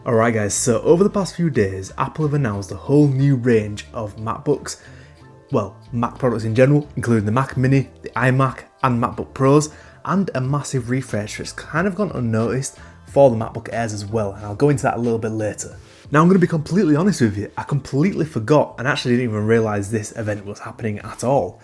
Alright guys, so over the past few days, Apple have announced a whole new range of MacBooks, well, Mac products in general, including the Mac Mini, the iMac and MacBook Pros, and a massive refresh that's kind of gone unnoticed for the MacBook Airs as well, and I'll go into that a little bit later. Now I'm going to be completely honest with you, I completely forgot and actually didn't even realise this event was happening at all.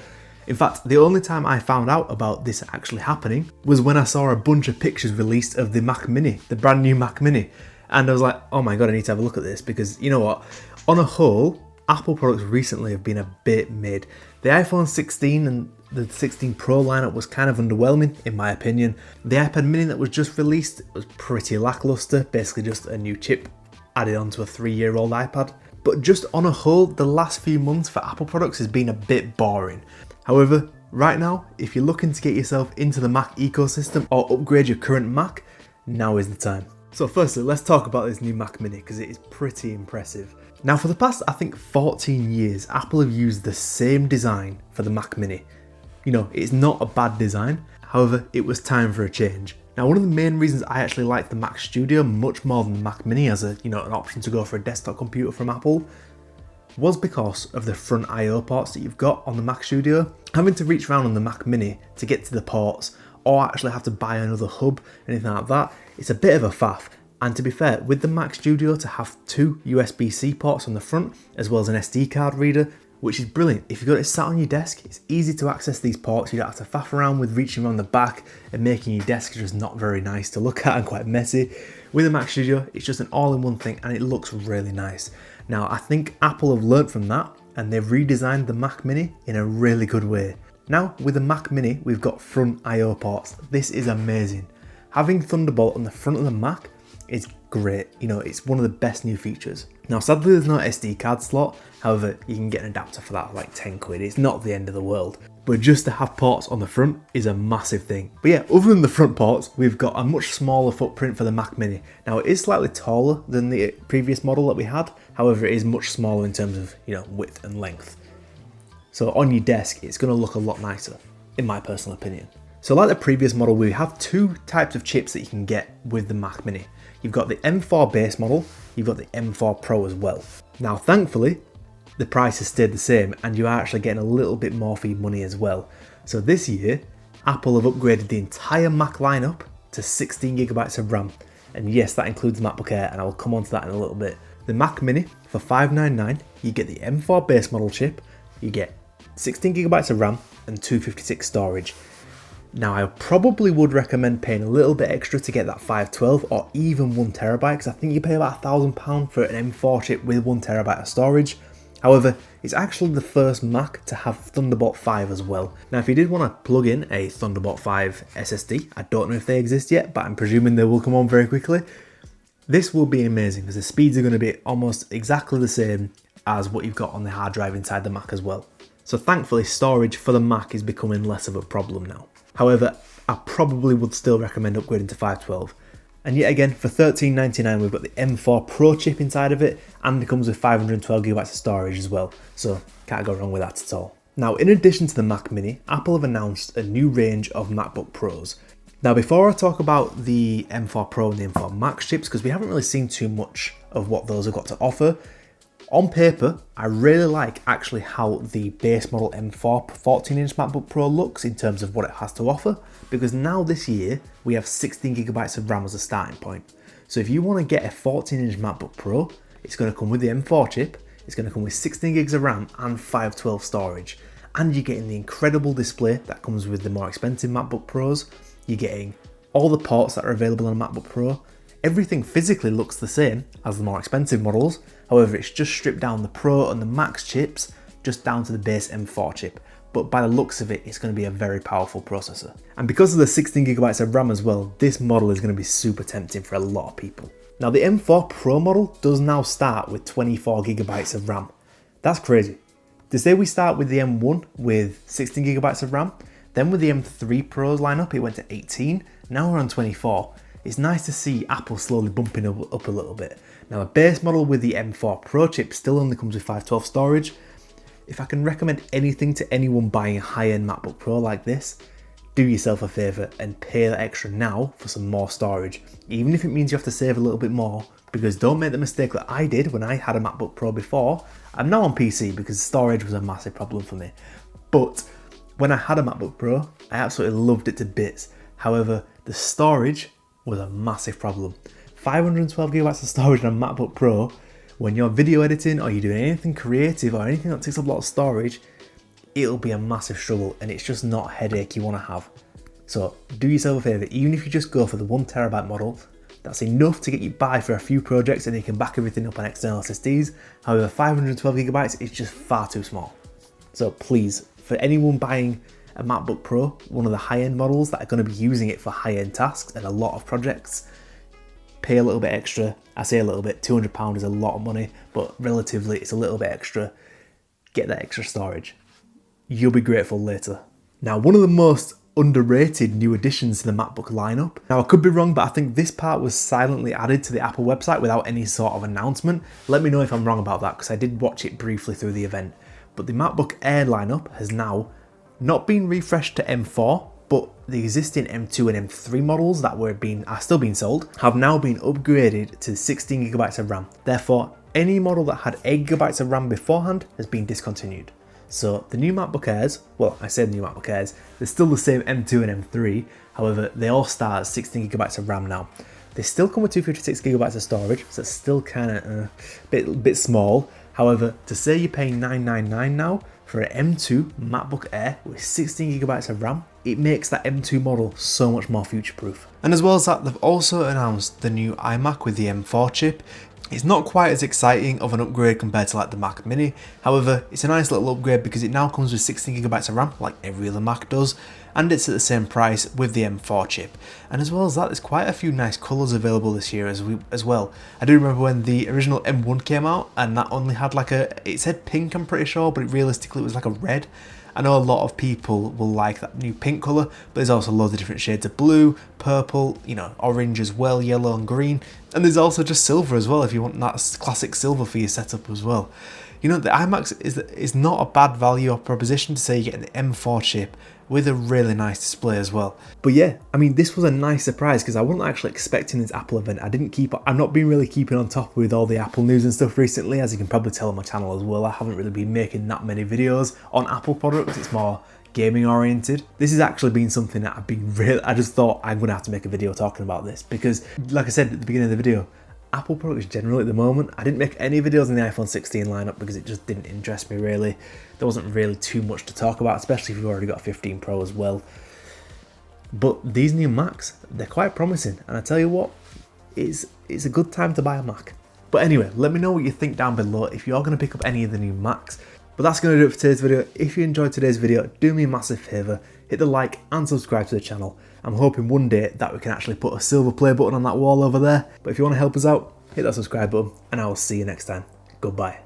In fact, the only time I found out about this actually happening was when I saw a bunch of pictures released of the Mac Mini, the brand new Mac Mini. And I was like, oh my god, I need to have a look at this because you know what? On a whole, Apple products recently have been a bit mid. The iPhone 16 and the 16 Pro lineup was kind of underwhelming, in my opinion. The iPad Mini that was just released was pretty lackluster, basically just a new chip added onto a 3-year-old iPad. But just on a whole, the last few months for Apple products has been a bit boring. However, right now, if you're looking to get yourself into the Mac ecosystem or upgrade your current Mac, now is the time. So firstly, let's talk about this new Mac Mini because it is pretty impressive. Now for the past, I think 14 years, Apple have used the same design for the Mac Mini. You know, it's not a bad design, however, it was time for a change. Now one of the main reasons I actually like the Mac Studio much more than the Mac Mini as an option to go for a desktop computer from Apple was because of the front I/O ports that you've got on the Mac Studio. Having to reach around on the Mac Mini to get to the ports or actually have to buy another hub, anything like that, it's a bit of a faff. And to be fair, with the Mac Studio to have 2 USB-C ports on the front as well as an SD card reader, which is brilliant. If you've got it sat on your desk, it's easy to access these ports. You don't have to faff around with reaching around the back and making your desk just not very nice to look at and quite messy. With the Mac Studio, it's just an all-in-one thing and it looks really nice. Now, I think Apple have learnt from that and they've redesigned the Mac Mini in a really good way. Now, with the Mac Mini, we've got front I/O ports. This is amazing. Having Thunderbolt on the front of the Mac is great. You know, it's one of the best new features. Now, sadly, there's no SD card slot. However, you can get an adapter for that, like 10 quid. It's not the end of the world. But just to have ports on the front is a massive thing. But yeah, other than the front ports, we've got a much smaller footprint for the Mac Mini. Now, it is slightly taller than the previous model that we had. However, it is much smaller in terms of, width and length. So on your desk, it's going to look a lot nicer, in my personal opinion. So like the previous model, we have 2 types of chips that you can get with the Mac Mini. You've got the M4 base model, you've got the M4 Pro as well. Now thankfully, the price has stayed the same and you are actually getting a little bit more for your money as well. So this year, Apple have upgraded the entire Mac lineup to 16GB of RAM. And yes, that includes MacBook Air and I will come on to that in a little bit. The Mac Mini for $599, you get the M4 base model chip, you get 16GB of RAM and 256 storage. Now I probably would recommend paying a little bit extra to get that 512 or even 1TB because I think you pay about £1,000 for an M4 chip with 1TB of storage. However, it's actually the first Mac to have Thunderbolt 5 as well. Now if you did want to plug in a Thunderbolt 5 SSD, I don't know if they exist yet, but I'm presuming they will come on very quickly. This will be amazing because the speeds are going to be almost exactly the same as what you've got on the hard drive inside the Mac as well. So thankfully storage for the Mac is becoming less of a problem now. However, I probably would still recommend upgrading to 512. And yet again, for $13.99 we've got the M4 Pro chip inside of it and it comes with 512GB of storage as well. So can't go wrong with that at all. Now in addition to the Mac Mini, Apple have announced a new range of MacBook Pros. Now before I talk about the M4 Pro and the M4 Max chips, because we haven't really seen too much of what those have got to offer, on paper, I really like actually how the base model M4 14-inch MacBook Pro looks in terms of what it has to offer, because now this year we have 16GB of RAM as a starting point. So if you want to get a 14-inch MacBook Pro, it's going to come with the M4 chip, it's going to come with 16GB of RAM and 512 storage, and you're getting the incredible display that comes with the more expensive MacBook Pros, you're getting all the ports that are available on a MacBook Pro. Everything physically looks the same as the more expensive models, however it's just stripped down the Pro and the Max chips just down to the base M4 chip, but by the looks of it, it's going to be a very powerful processor. And because of the 16GB of RAM as well, this model is going to be super tempting for a lot of people. Now the M4 Pro model does now start with 24GB of RAM. That's crazy. To say we start with the M1 with 16GB of RAM, then with the M3 Pros lineup it went to 18, now we're on 24. It's nice to see Apple slowly bumping up a little bit. Now a base model with the M4 Pro chip still only comes with 512 storage. If I can recommend anything to anyone buying a high-end MacBook Pro like this, do yourself a favour and pay that extra now for some more storage, even if it means you have to save a little bit more, because don't make the mistake that I did when I had a MacBook Pro before. I'm now on PC because storage was a massive problem for me, but when I had a MacBook Pro, I absolutely loved it to bits. However, the storage was a massive problem. 512GB of storage on a MacBook Pro, when you're video editing or you're doing anything creative or anything that takes up a lot of storage, it'll be a massive struggle, and it's just not a headache you want to have. So do yourself a favour, even if you just go for the 1TB model, that's enough to get you by for a few projects and you can back everything up on external SSDs. However, 512GB is just far too small. So please, for anyone buying a MacBook Pro, one of the high-end models that are going to be using it for high-end tasks and a lot of projects, pay a little bit extra. I say a little bit, £200 is a lot of money, but relatively it's a little bit extra. Get that extra storage. You'll be grateful later. Now, one of the most underrated new additions to the MacBook lineup. Now, I could be wrong, but I think this part was silently added to the Apple website without any sort of announcement. Let me know if I'm wrong about that, because I did watch it briefly through the event. But the MacBook Air lineup has now not been refreshed to M4, but the existing M2 and M3 models that are still being sold have now been upgraded to 16GB of RAM. Therefore, any model that had 8GB of RAM beforehand has been discontinued. So the new MacBook Airs, well, I say the new MacBook Airs, they're still the same M2 and M3, however, they all start at 16GB of RAM now. They still come with 256GB of storage, so it's still kind of bit small. However, to say you're paying $999 now for an M2 MacBook Air with 16GB of RAM, it makes that M2 model so much more future-proof. And as well as that, they've also announced the new iMac with the M4 chip. It's not quite as exciting of an upgrade compared to like the Mac Mini, however, it's a nice little upgrade because it now comes with 16GB of RAM like every other Mac does, and it's at the same price with the M4 chip. And as well as that, there's quite a few nice colours available this year as well. I do remember when the original M1 came out and that only had like it said pink, I'm pretty sure, but realistically it was like a red. I know a lot of people will like that new pink colour, but there's also loads of different shades of blue, purple, you know, orange as well, yellow and green. And there's also just silver as well if you want that classic silver for your setup as well. You know, the iMac is not a bad value or proposition to say you're getting the M4 chip with a really nice display as well. But yeah, I mean, this was a nice surprise because I wasn't actually expecting this Apple event. I'm not been really keeping on top with all the Apple news and stuff recently, as you can probably tell on my channel as well. I haven't really been making that many videos on Apple products. It's more gaming oriented. This has actually been something that I just thought I'm gonna have to make a video talking about this because, like I said at the beginning of the video, Apple products generally at the moment, I didn't make any videos in the iPhone 16 lineup because it just didn't interest me really. There wasn't really too much to talk about, especially if you've already got a 15 Pro as well. But these new Macs, they're quite promising, and I tell you what, it's a good time to buy a Mac. But anyway, let me know what you think down below if you're going to pick up any of the new Macs. But that's going to do it for today's video. If you enjoyed today's video, do me a massive favour, hit the like and subscribe to the channel. I'm hoping one day that we can actually put a silver play button on that wall over there. But if you want to help us out, hit that subscribe button, and I will see you next time. Goodbye.